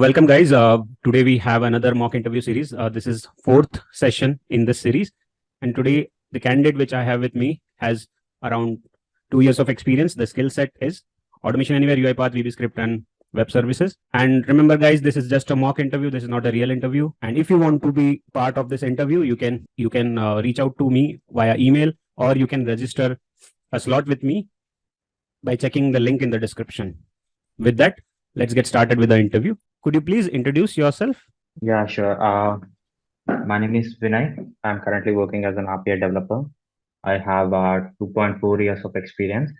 Welcome, guys. Today we have another mock interview series. This is fourth session in this series, and today the candidate which I have with me has around 2 years of experience. The skill set is Automation Anywhere, UiPath, VBScript, and web services. And remember, guys, this is just a mock interview. This is not a real interview. And if you want to be part of this interview, you can reach out to me via email, or you can register a slot with me by checking the link in the description. With that, let's get started with the interview. Could you please introduce yourself? Yeah, sure. My name is Vinay. I'm currently working as an RPA developer. I have 2.4 years of experience.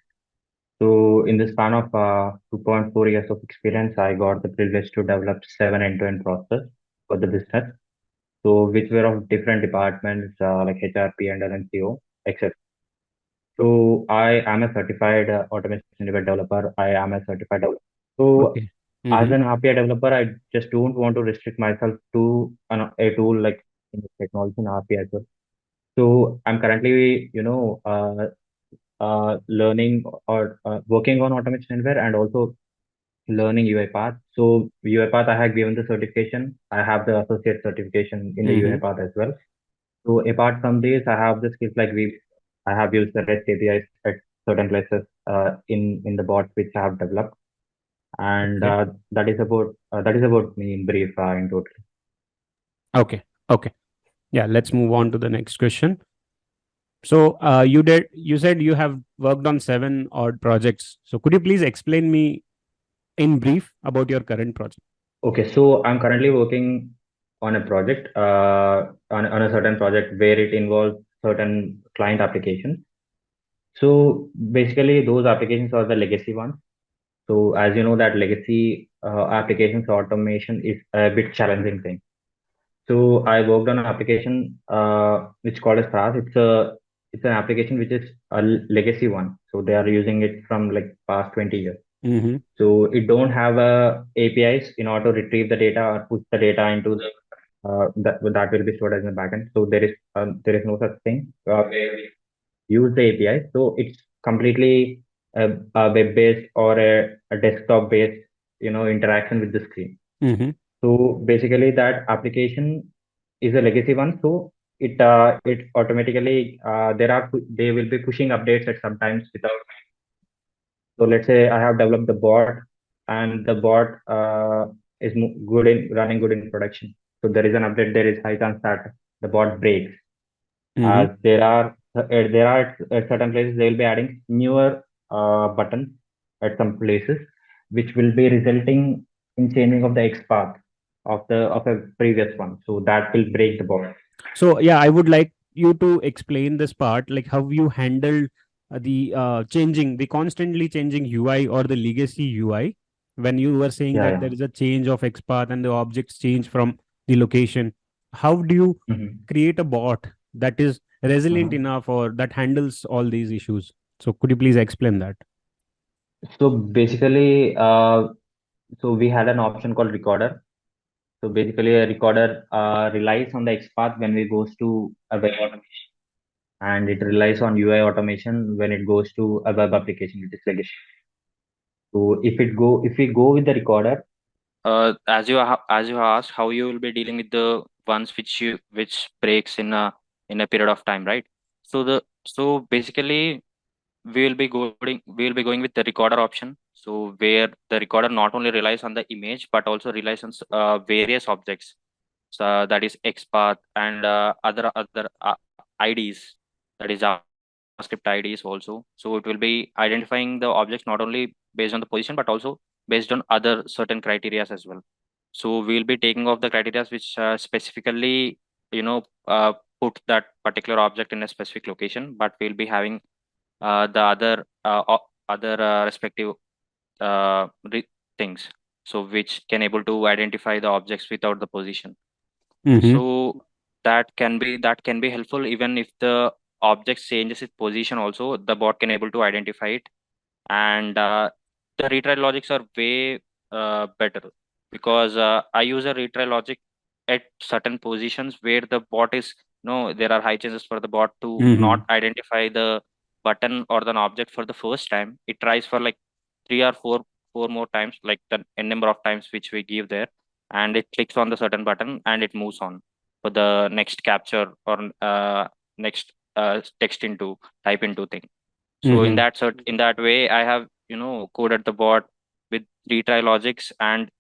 So in the span of 2.4 years of experience, I got the privilege to develop 7 end-to-end process for the business. So which were of different departments like HRP and LNCO, etc. So I am a certified automation developer. I am a certified developer. So Okay. as Mm-hmm. an RPA developer, I just don't want to restrict myself to a tool like in technology in RPA as well. So I'm currently, learning or working on Automation Anywhere and also learning UiPath. So UiPath, I have given the certification. I have the associate certification in the Mm-hmm. UiPath as well. So apart from this, I have the skills like I have used the REST APIs at certain places in the bots which I have developed, and Okay. that is about me in brief in total. Okay. Okay. Yeah. Let's move on to the next question. So, you said you have worked on seven odd projects. So, could you please explain me in brief about your current project? Okay, so I'm currently working on a project, on a certain project where it involves certain client applications. So basically, those applications are the legacy ones. So as you know, that legacy applications automation is a bit challenging thing. So I worked on an application which called as SaaS. It's an application which is a legacy one. So they are using it from like past 20 years. Mm-hmm. So it don't have APIs in order to retrieve the data or push the data into the that will be stored as a backend. So there is no such thing where we use the API. So it's completely a web-based or a desktop-based interaction with the screen. Mm-hmm. So basically, that application is a legacy one. So it automatically they will be pushing updates at sometimes without. So let's say I have developed the bot and the bot is good in running good in production. So there is an update. There is high chance that the bot breaks. Mm-hmm. As there are at certain places they will be adding newer buttons at some places, which will be resulting in changing of the X path of a previous one. So that will break the bot. So, yeah, I would like you to explain this part, like how you handled the constantly changing UI or the legacy UI when you were saying Yeah, that yeah. there is a change of XPath and the objects change from the location. How do you Hmm. create a bot that is resilient enough or that handles all these issues? So, could you please explain that? So basically, so we had an option called recorder. So basically, a recorder relies on the XPath when it goes to a web automation, and it relies on UI automation when it goes to a web application, which is legacy. So if we go with the recorder, as you asked, how you will be dealing with the ones which breaks in a period of time, right? So basically we will be going with the recorder option. So where the recorder not only relies on the image but also relies on various objects. So that is XPath and other IDs, that is JavaScript IDs also. So it will be identifying the objects not only based on the position but also based on other certain criterias as well. So we'll be taking off the criteria which specifically, you know, put that particular object in a specific location, but we'll be having the other respective things, so which can able to identify the objects without the position. Mm-hmm. So that can be helpful even if the object changes its position also, the bot can able to identify it. And the retry logics are way better, because I use a retry logic at certain positions where the bot is no there are high chances for the bot to Mm-hmm. not identify the button or the object for the first time. It tries for like three or four more times, like the n number of times which we give there. and it clicks on the certain button and it moves on for the next capture or next text into type into thing. So in Mm-hmm. in that way, I have coded the bot with retry logics and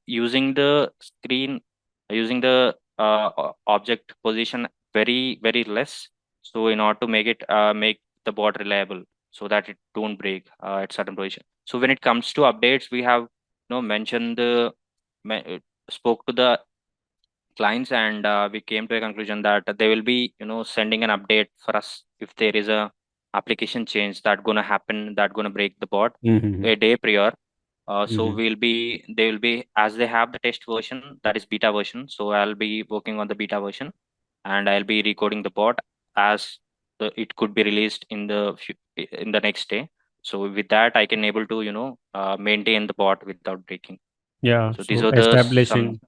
using the screen, using the object position very less. So in order to make the bot reliable, so that it don't break at certain position. So when it comes to updates, we have mentioned me- spoke to the clients, and we came to a conclusion that they will be sending an update for us if there is a application change that gonna happen, that gonna break the bot Mm-hmm. a day prior. So Mm-hmm. they will be, as they have the test version, that is beta version, so I'll be working on the beta version, and I'll be recoding the bot as it could be released in the next day. So with that, I can able to maintain the bot without breaking. Yeah. So these So are the some.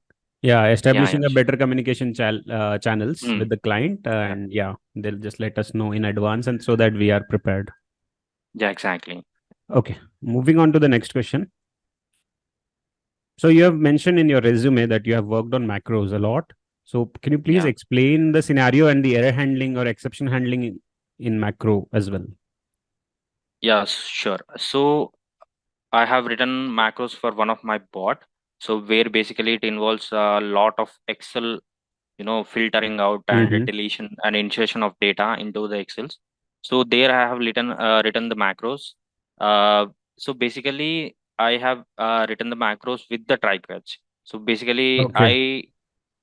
Yeah, establishing yeah, a sure. better communication channels with Mm, the client, yeah, and yeah, they'll just let us know in advance, and so that we are prepared. yeah, exactly. Okay. Moving on to the next question. So you have mentioned in your resume that you have worked on macros a lot. So can you please Yeah. explain the scenario and the error handling or exception handling in macro as well? Yeah, sure. So I have written macros for one of my bot. So where basically it involves a lot of Excel, filtering out and Mm-hmm. deletion and insertion of data into the Excels. So there I have written the macros. Uh, so basically I have written the macros with the try catch. So basically Okay.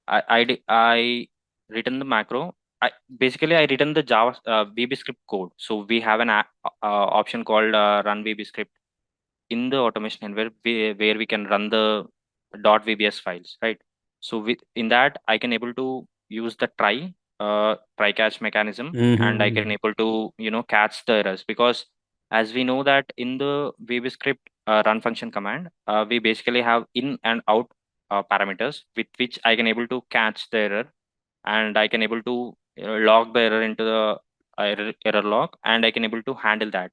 I written the macro. I written the Java VB script code. So we have an option called run VB script in the automation and where we can run the .vbs files, right? So in that I can able to use the try catch mechanism, and I can Mm-hmm. able to catch the errors, because as we know that in the VB script run function command, we basically have in and out parameters with which I can able to catch the error, and I can able to log the error into the error log, and I can able to handle that.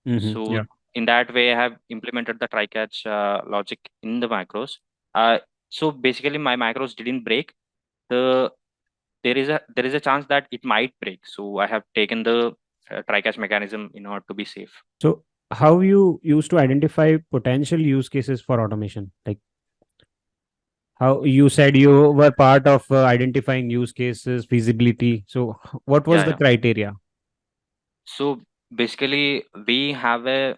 Mm-hmm. So Yeah. in that way, I have implemented the try catch logic in the macros. So basically, my macros didn't break. The there is a chance that it might break. So I have taken the try catch mechanism in order to be safe. So how you used to identify potential use cases for automation? Like how you said you were part of identifying use cases, feasibility. So what was Yeah, the yeah. criteria? So basically, we have a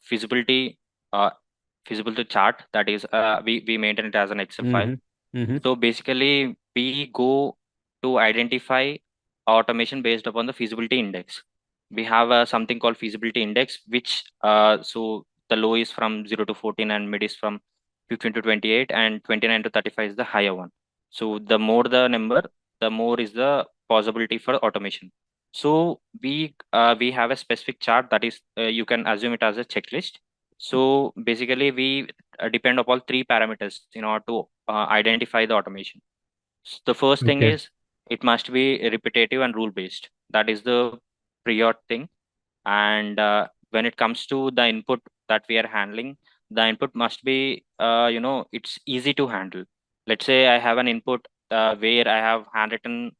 feasibility uh, feasibility chart, that is we maintain it as an Excel file. Mm-hmm. Mm-hmm. So basically, we go to identify automation based upon the feasibility index. We have something called feasibility index, which so the low is from 0 to 14 and mid is from 15 to 28, and 29 to 35 is the higher one. So the more the number, the more is the possibility for automation. So we have a specific chart, that is you can assume it as a checklist. So basically, we depend upon three parameters in order to identify the automation. The first thing Okay. is it must be repetitive and rule based. That is the prior thing. And when it comes to the input that we are handling, the input must be it's easy to handle. Let's say I have an input where I have handwritten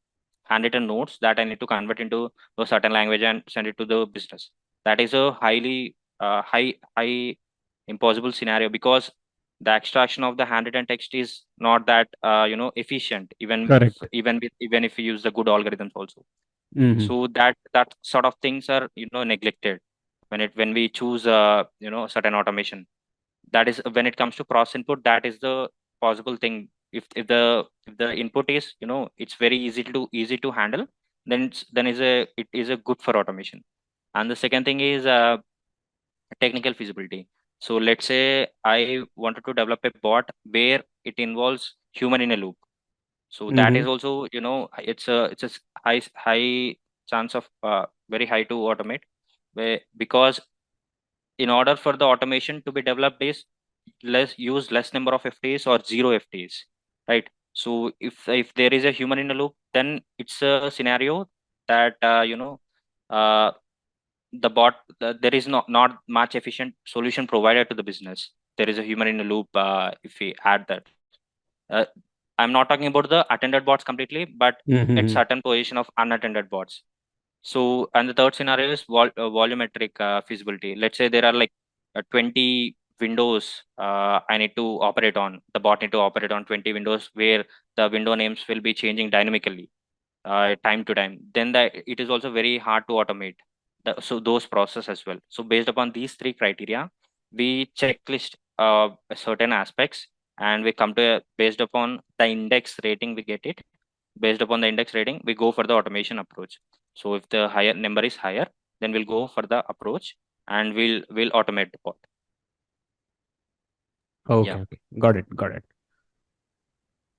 notes that I need to convert into a certain language and send it to the business. That is a high impossible scenario, because the extraction of the handwritten text is not that efficient, Correct. even if we use the good algorithms also. Mm-hmm. So that sort of things are neglected when we choose certain automation. That is when it comes to cross input, that is the possible thing. If the input is it's very easy to handle, then it is a good for automation. And the second thing is technical feasibility. So let's say I wanted to develop a bot where it involves human in a loop. So that Mm-hmm. is also it's a high chance of very high to automate, because in order for the automation to be developed is less number of FTs or zero FTs, right? So if there is a human in a loop, then it's a scenario that uh, there is not much efficient solution provided to the business. There is a human in a loop if we add that. I'm not talking about the attended bots completely, but at certain position of unattended bots. So, and the third scenario is volumetric feasibility. Let's say there are like 20 windows I need to operate on. The bot need to operate on 20 windows where the window names will be changing dynamically time to time. Then that it is also very hard to automate. So those process as well. So based upon these three criteria, we checklist certain aspects, and we come to based upon the index rating we get it. Based upon the index rating, we go for the automation approach. So if the higher number is higher, then we'll go for the approach and we'll automate the bot. Okay, Yeah. okay. Got it.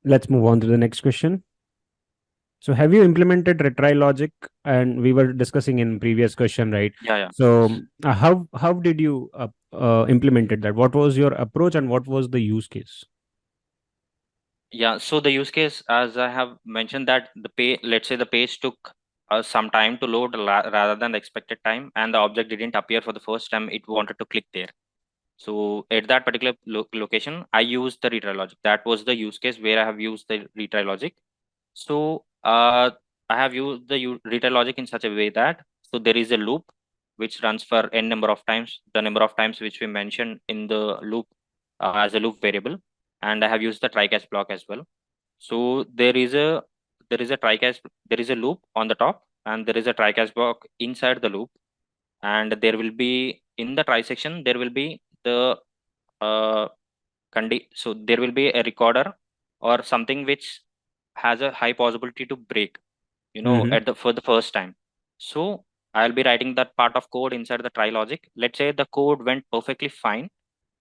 Let's move on to the next question. So have you implemented Retry Logic? And we were discussing in previous question, right? Yeah. So how did you implemented that? What was your approach and what was the use case? Yeah, so the use case, as I have mentioned, that let's say the page took some time to load rather than the expected time, and the object didn't appear for the first time it wanted to click there. So at that particular location, I used the retry logic. That was the use case where I have used the retry logic. So I have used the retry logic in such a way that, so there is a loop which runs for n number of times, the number of times which we mentioned in the loop as a loop variable, and I have used the try catch block as well. So there is a try catch, there is a loop on the top, and there is a try catch block inside the loop, and there will be in the try section there will be the uh, so there will be a recorder or something which has a high possibility to break, at the for the first time. So I'll be writing that part of code inside the try logic. Let's say the code went perfectly fine,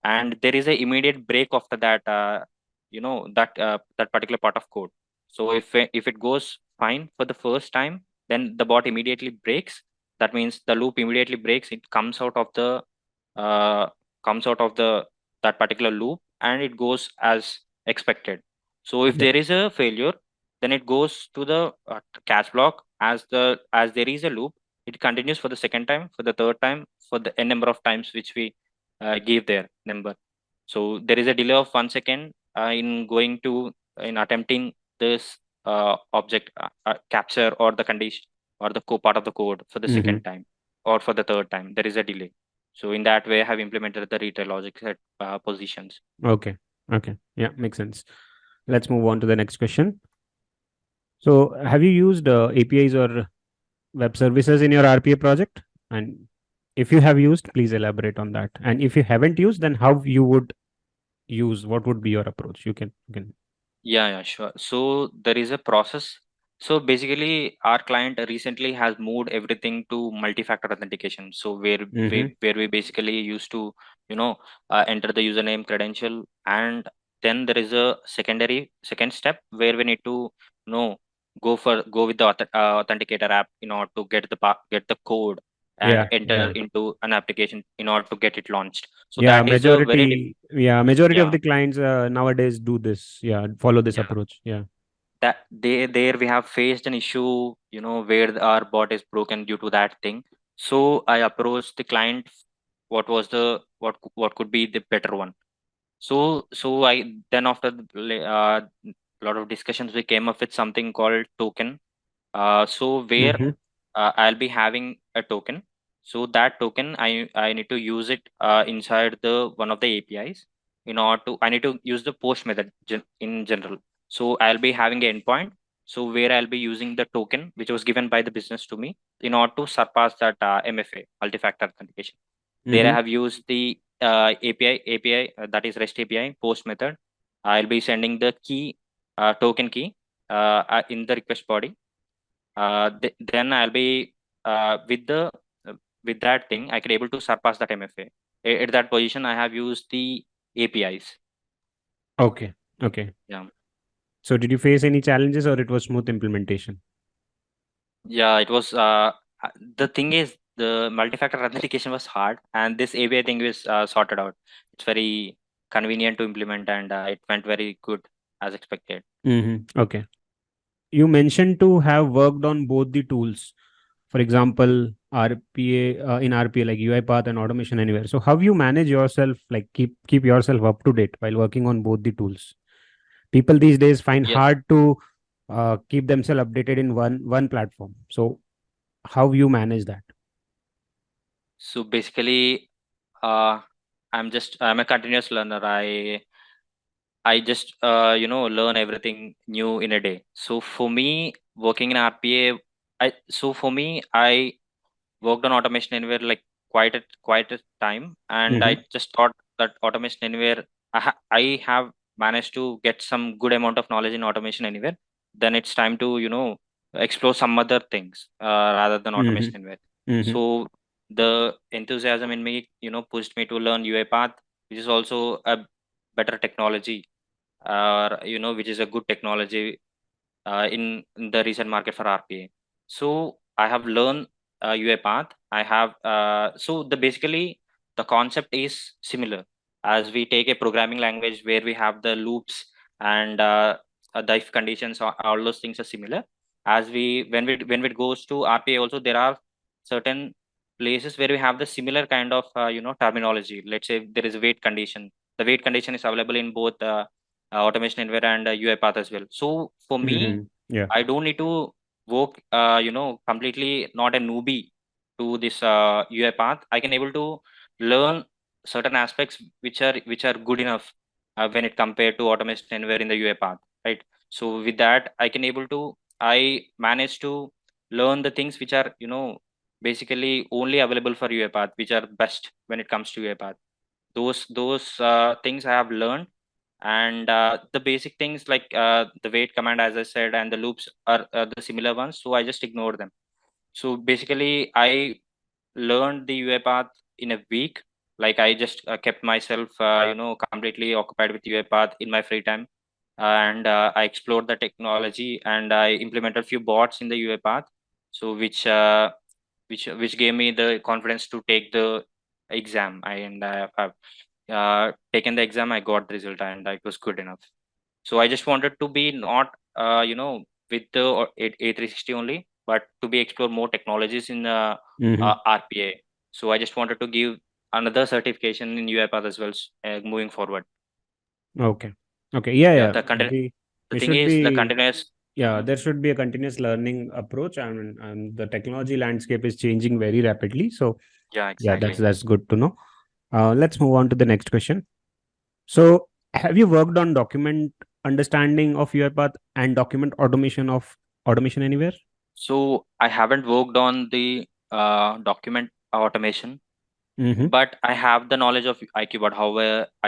and there is a immediate break after that, that particular part of code. So if it goes fine for the first time, then the bot immediately breaks. That means the loop immediately breaks. It uh, comes out of the that particular loop, and it goes as expected. So if Yeah. there is a failure, then it goes to the catch block. As there is a loop, it continues for the second time, for the third time, for the n number of times which we give their number. So there is a delay of 1 second in attempting this object capture or the condition or the part of the code for the second time or for the third time. There is a delay. So in that way, I have implemented the retry logic set positions. Okay. Yeah, makes sense. Let's move on to the next question. So have you used APIs or web services in your RPA project? And if you have used, please elaborate on that. And if you haven't used, then how you would use, what would be your approach? You can Yeah, sure. So there is a process. So basically, our client recently has moved everything to multi-factor authentication. So where we basically used to, enter the username, credential, and then there is a second step where we need to, go with the authenticator app in order to get the code and enter into an application in order to get it launched. So yeah, that is a majority of yeah the clients nowadays do this. Yeah, follow this yeah approach. Yeah. that there we have faced an issue, where our bot is broken due to that thing. So I approached the client, what could be the better one. So I then after lot of discussions, we came up with something called token. So where I'll be having a token. So that token, I need to use it inside the one of the APIs. I need to use the post method in general. So I'll be having an endpoint. So where I'll be using the token which was given by the business to me in order to surpass that MFA, multi-factor authentication. There I have used the API that is REST API post method. I'll be sending the key token key in the request body. Then I'll be with that thing, I could able to surpass that MFA. At that position, I have used the APIs. Okay. Yeah. So did you face any challenges or it was smooth implementation? Yeah, it was. The thing is, the multi-factor authentication was hard, and this API thing was sorted out. It's very convenient to implement, and it went very good as expected. Okay. You mentioned to have worked on both the tools. For example, RPA in RPA like UiPath and Automation Anywhere. So how you manage yourself, like keep yourself up to date while working on both the tools? People these days find Yeah. hard to keep themselves updated in one platform. So how you manage that? So basically, uh, I'm a continuous learner. I just learn everything new in a day. So for me, working in RPA, I worked on Automation Anywhere like quite a time, and Mm-hmm. I just thought that Automation Anywhere, I have managed to get some good amount of knowledge in Automation Anywhere. Then it's time to explore some other things rather than Mm-hmm. Automation Anywhere. Mm-hmm. So the enthusiasm in me pushed me to learn UiPath, which is also a better technology, which is a good technology in the recent market for RPA. So I have learned UiPath. I have so the basically the concept is similar, as we take a programming language where we have the loops and the if conditions, all those things are similar. As we when it goes to RPA also, there are certain places where we have the similar kind of terminology. Let's say there is a wait condition. The wait condition is available in both Automation Anywhere and UiPath as well. So for me, Mm-hmm. Yeah. I don't need to work, completely not a newbie to this UiPath. I can able to learn certain aspects which are good enough when it compared to Automation Anywhere in the UiPath, right? So with that, I managed to learn the things which are basically only available for UiPath, which are best when it comes to UiPath. Those things I have learned, and the basic things like the wait command, as I said, and the loops are the similar ones, so I just ignore them. So basically I learned the UiPath in a week. Like I just kept myself completely occupied with UiPath in my free time, and I explored the technology, and I implemented a few bots in the UiPath, so which gave me the confidence to take the exam. I've taken the exam, I got the result, and it was good enough. So I just wanted to be not with the A360 only, but to be explore more technologies in Mm-hmm. RPA. So I just wanted to give another certification in UiPath as well, moving forward. Okay. Okay. Yeah. Yeah, Yeah. the We thing should is the be. continuous. Yeah, Mhm. there should be a continuous learning approach, and the technology landscape is changing very rapidly. So Yeah, yeah, exactly. that's good to know. Let's move on to the next question. So, have you worked on document understanding of UiPath and document automation of Automation Anywhere? So I haven't worked on the document automation, Mm-hmm. but I have the knowledge of IQBot, how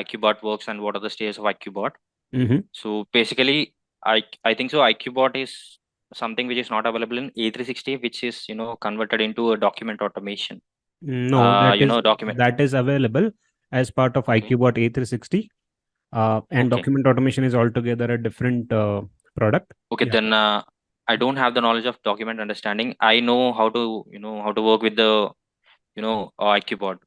IQBot works and what are the stages of IQBot. Mm-hmm. So basically, I think so. IQBot is something which is not available in A360, which is converted into a document automation. No, Document. that is available as part of Okay. IQBot A360. And Okay. document automation is altogether a different product. Okay. Yeah. Then I don't have the knowledge of document understanding. I know how to work with the IQBot.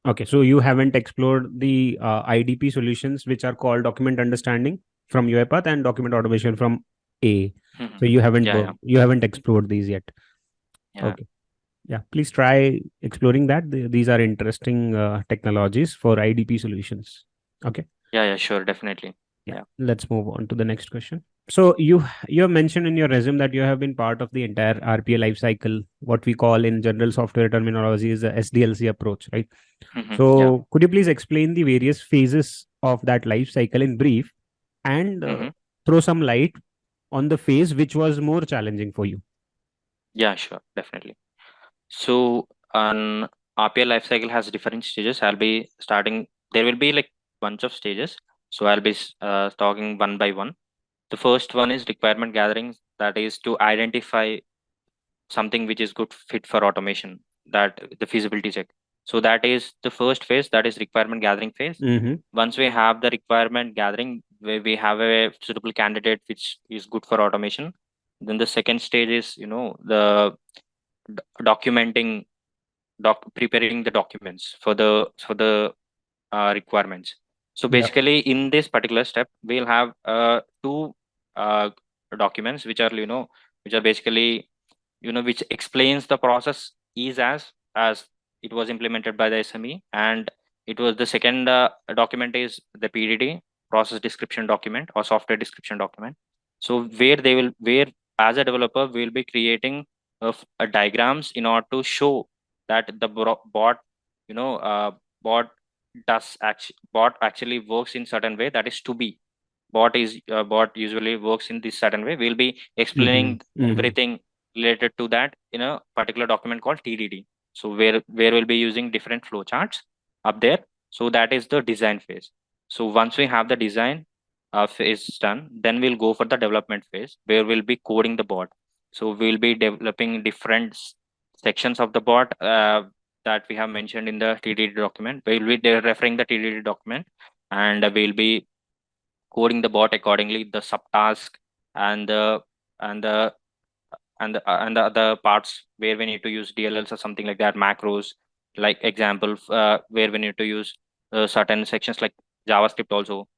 Okay, so you haven't explored the IDP solutions, which are called document understanding from UiPath and document automation from A. Mhm. So Yeah. Yeah. you haven't explored these yet. Yeah. Okay, yeah, please try exploring that. These are interesting technologies for IDP solutions. Okay, Yeah. Yeah. Sure. Definitely. yeah, Yeah. let's move on to the next question. So you have mentioned in your resume that you have been part of the entire RPA life cycle, what we call in general software terminology is the SDLC approach, right? Yeah. So, could you please explain the various phases of that life cycle in brief and hmm throw some light on the phase which was more challenging for you? Yeah. Sure. Definitely. So an RPA lifecycle has different stages. I'll be starting. There will be like bunch of stages. So I'll be talking one by one. The first one is requirement gathering. That is to identify something which is good fit for automation. That the feasibility check. So that is the first phase. That is requirement gathering phase. Mm-hmm. Once we have the requirement gathering, where we have a suitable candidate which is good for automation, then the second stage is the documenting preparing the documents for the requirements. So Yep. basically in this particular step we'll have two uh, documents which are basically which explains the process is as it was implemented by the SME, and it was the second document is the PDD, process description document or software description document. So where as a developer we'll be creating diagrams in order to show that the bot, bot bot actually works in certain way, that is to be bot usually works in this certain way. We'll be explaining everything related to that in a particular document called TDD. So where we'll be using different flowcharts up there. So that is the design phase. So once we have the design phase done, then we'll go for the development phase where we'll be coding the bot. So we'll be developing different sections of the bot that we have mentioned in the TDD document. We'll be referring the TDD document, and we'll be coding the bot accordingly, the subtask and the and the and the other parts where we need to use DLLs or something like that, macros, like example, where we need to use certain sections like JavaScript also.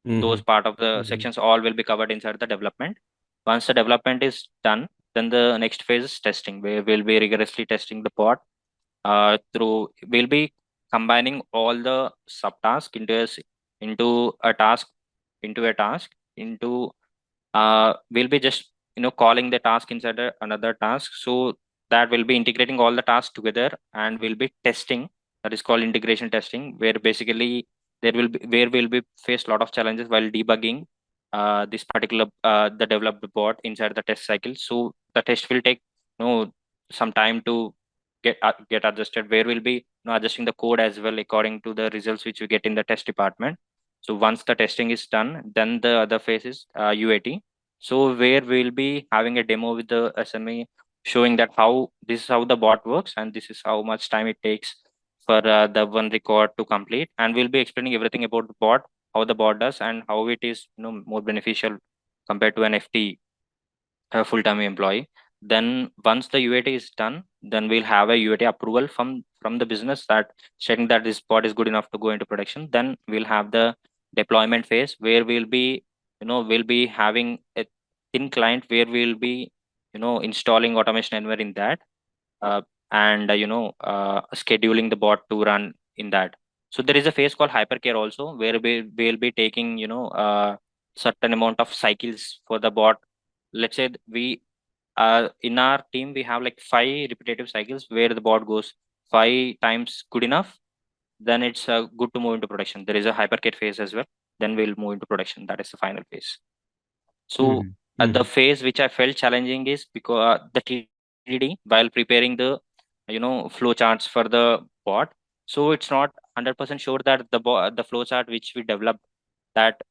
Those part of the sections all will be covered inside the development. Once the development is done, then the next phase is testing, where we'll be rigorously testing the bot we'll be combining all the subtask into a task into we'll be just calling the task inside another task, so that will be integrating all the tasks together, and we'll be testing. That is called integration testing, where basically where we'll be face a lot of challenges while debugging this particular the developed bot inside the test cycle. So the test will take some time to get adjusted, where we'll be adjusting the code as well according to the results which we get in the test department. So once the testing is done, then the other phase is UAT. So where we'll be having a demo with the SME, showing that how this is how the bot works and this is how much time it takes for the one record to complete, and we'll be explaining everything about the bot, how the bot does, and how it is more beneficial compared to an FT, a full-time employee. Then once the UAT is done, then we'll have a UAT approval from the business that checking that this bot is good enough to go into production. Then we'll have the deployment phase, where we'll be having a thin client where we'll be installing Automation Anywhere in that, and scheduling the bot to run in that. So there is a phase called hypercare also, where we'll be taking certain amount of cycles for the bot. Let's say we in our team we have like 5 repetitive cycles where the bot goes 5 times good enough, then it's good to move into production. There is a hypercare phase as well, then we'll move into production. That is the final phase. So the phase which I felt challenging is because the TDD while preparing the flow charts for the bot. So it's not 100% sure that the flow chart which we developed, that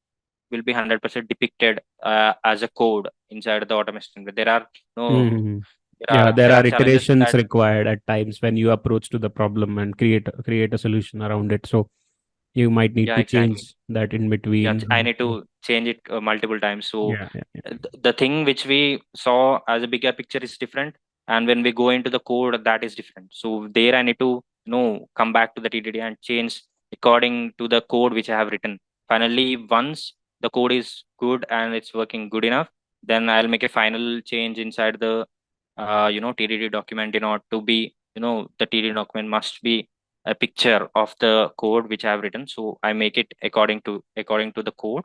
will be 100% depicted as a code inside the automation. There are there are challenges iterations required at times when you approach to the problem and create a solution around it. So you might need to change that in between. I need to change it multiple times. So the thing which we saw as a bigger picture is different, and when we go into the code, that is different. So there I need to come back to the TDD and change according to the code which I have written. Finally, once the code is good and it's working good enough, then I'll make a final change inside the TDD document in order to be the TDD document must be a picture of the code which I have written. So I make it according to the code,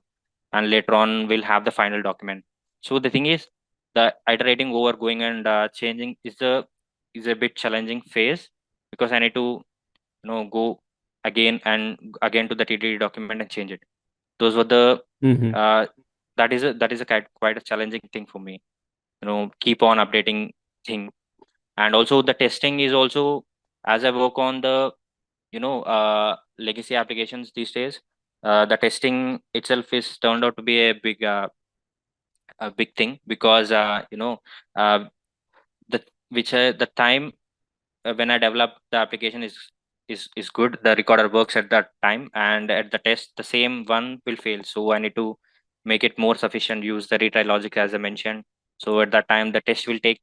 and later on we'll have the final document. So the thing is, the iterating over, going and changing is a bit challenging phase, because I need to go again and again to the TDD document and change it. Those were the that is a quite a challenging thing for me. Keep on updating thing. And also the testing is also, as I work on the legacy applications these days, the testing itself is turned out to be a big thing, because the time when I develop the application is good, the recorder works at that time, and at the test the same one will fail. So I need to make it more sufficient, use the retry logic as I mentioned. So at that time the test will take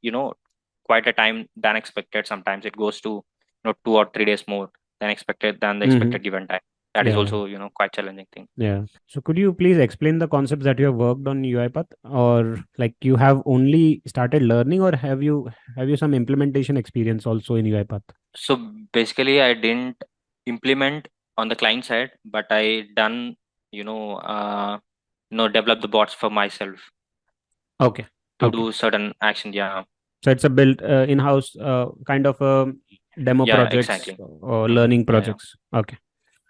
quite a time than expected. Sometimes it goes to 2 or 3 days more than expected, than the expected given time. That is also quite challenging thing. So could you please explain the concepts that you have worked on UiPath, or like you have only started learning, or have you some implementation experience also in UiPath? So basically I didn't implement on the client side, but I done develop the bots for myself Okay. to Okay. do certain action. Yeah. So it's a built in-house kind of demo Yeah, projects exactly. or learning Yeah, yeah. projects. Okay.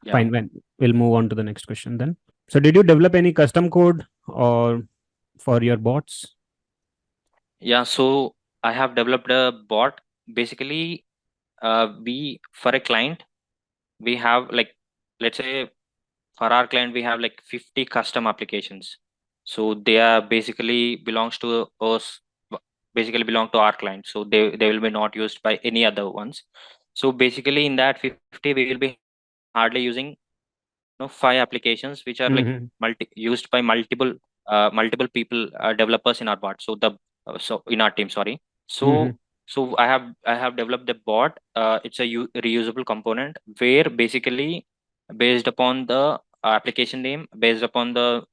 Yeah. Fine. When we'll move on to the next question then. So did you develop any custom code or for your bots? Yeah. So I have developed a bot. Basically, we for a client, we have like, let's say for our client, we have like 50 custom applications. So they are basically belongs to us, basically belong to our client. So they will be not used by any other ones. So basically in that 50, we will be hardly using 5 applications which are like Mm-hmm. used by multiple people, developers in our bot. So so in our team, sorry. Mm-hmm. So I have developed a bot. It's a reusable component where basically based upon the application name, based upon the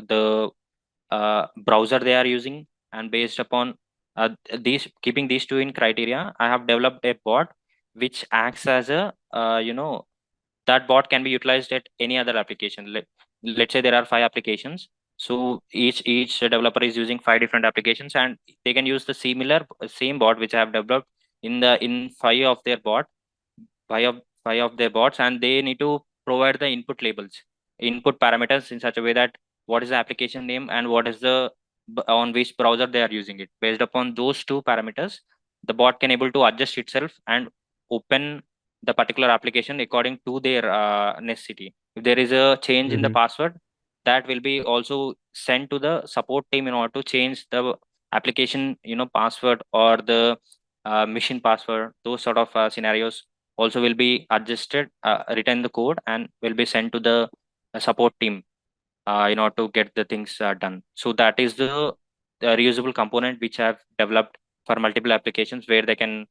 the browser they are using, and based upon these keeping these two in criteria, I have developed a bot which acts as a that bot can be utilized at any other application. Let's say there are 5 applications. So each developer is using 5 different applications, and they can use the same bot which I have developed in five of their bots, and they need to provide the input parameters in such a way that what is the application name and what is the on which browser they are using it. Based upon those two parameters, the bot can able to adjust itself and open the particular application according to their necessity. If there is a change in the Mm-hmm. password, that will be also sent to the support team in order to change the application password or the machine password. Those sort of scenarios also will be adjusted, written the code, and will be sent to the support team in order to get the things done. So that is the reusable component which I've developed for multiple applications, where they can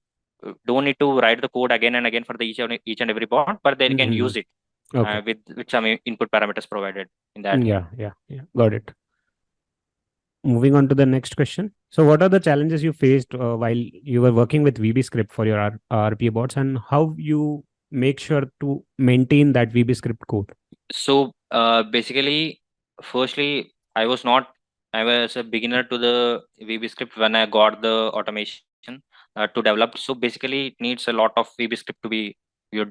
don't need to write the code again and again for each and every bot, but they can Mm-hmm. use it Okay. with some input parameters provided in that. Yeah. Yeah. Yeah. Got it. Moving on to the next question. So, what are the challenges you faced while you were working with VB script for your RPA bots, and how you make sure to maintain that VB script code? So basically, firstly, I was a beginner to the VB script when I got the automation to develop. So basically, it needs a lot of VB script to be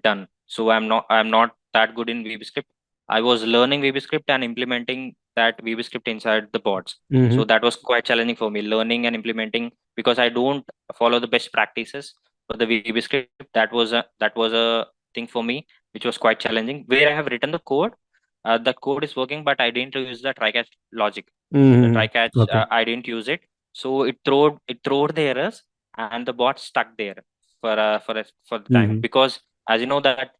done. So I'm not that good in VB script. I was learning VB script and implementing that VB script inside the bots. Mm-hmm. So that was quite challenging for me, learning and implementing, because I don't follow the best practices for the VB script. That was a thing for me which was quite challenging. Where I have written the code is working, but I didn't use the try catch logic. The Mm-hmm. try catch, Okay. I didn't use it, so it throwed the errors, and the bot stuck there for the time, Mm-hmm. because as you know that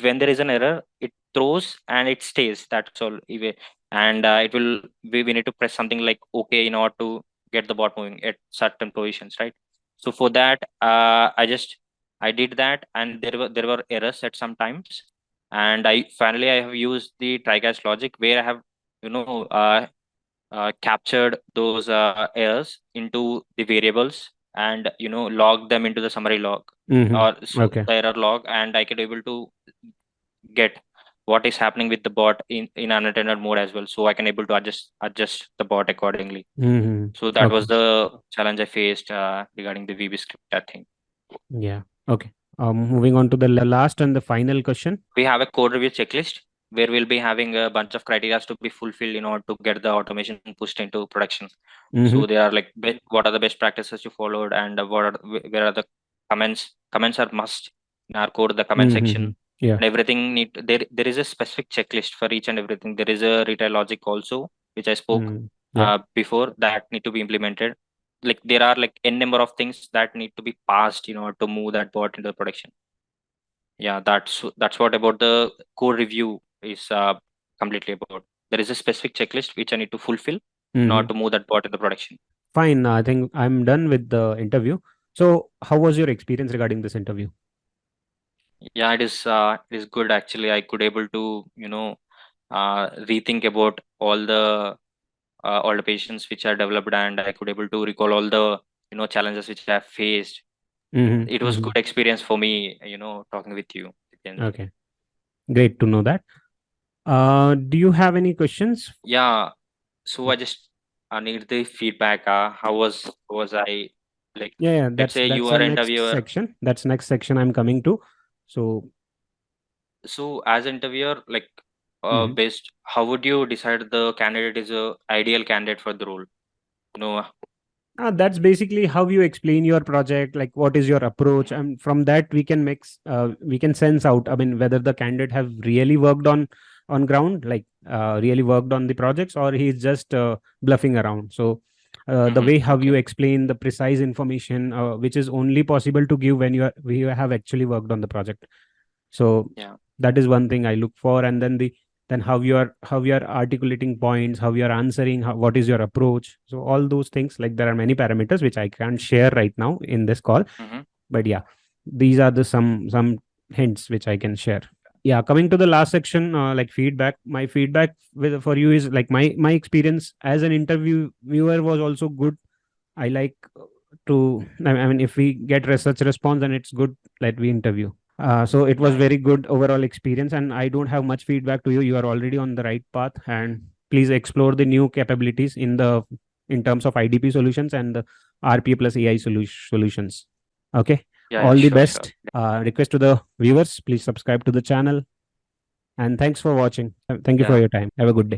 when there is an error, it throws and it stays. That's all. And it will we need to press something like OK in order to get the bot moving at certain positions, right? So for that, I did that, and there were errors at some times, and I have used the try catch logic, where I have you know uh, captured those errors into the variables, and log them into the summary log, or Mm-hmm. so Okay. the error log, and I can able to get what is happening with the bot in unattended mode as well, so I can able to adjust the bot accordingly. Mm-hmm. So that was Okay. the challenge I faced regarding the VB script, I think. Yeah. Okay. Moving on to the last and the final question. We have a code review checklist where we'll be having a bunch of criteria to be fulfilled in order to get the automation pushed into production. Mm-hmm. So they are like, what are the best practices you followed, and where are the comments? Comments are must in our code, the comment Mm-hmm. section, Yeah. and everything there is a specific checklist for each and everything. There is a Retry Logic also, which I spoke Mm. Yeah. before, that need to be implemented. Like there are like n number of things that need to be passed in order to move that bot into production. Yeah, that's what about the code review is completely about. There is a specific checklist which I need to fulfill in order Mm-hmm. to move that bot into production. Fine. I think I'm done with the interview. So, how was your experience regarding this interview? Yeah, it is good actually. I could able to rethink about all the patients which are developed, and I could able to recall all the challenges which I have faced. It Mm-hmm. was Mm-hmm. good experience for me, talking with you. Jitendra. Okay. Great to know that. Do you have any questions? Yeah. So I just need the feedback. How was I like? Yeah, Let's say you that's are our next interviewer. section. That's next section I'm coming to. So So as interviewer, like mhm. based, how would you decide the candidate is a ideal candidate for the role? No. That's basically how you explain your project, like what is your approach, and from that we can sense out. I mean, whether the candidate have really worked on ground, like really worked on the projects, or he's just bluffing around. So the way how you Okay. explain the precise information, which is only possible to give when you have actually worked on the project. So Yeah. that is one thing I look for, and then how you are articulating points, how you are answering, what is your approach. So all those things, like there are many parameters which I can't share right now in this call, but yeah, these are the some hints which I can share. Yeah, coming to the last section, like feedback. My feedback for you is like my experience as an interviewer was also good. I like I mean, if we get such response, then it's good that we interview. So it was Yeah. very good overall experience, and I don't have much feedback to you. You are already on the right path, and please explore the new capabilities in terms of IDP solutions and the RPA plus AI solutions. Okay, Yeah. Yeah. all the Sure. Sure. best. Request to the viewers, please subscribe to the channel, and thanks for watching. Thank you for Yeah. your time. Have a good day.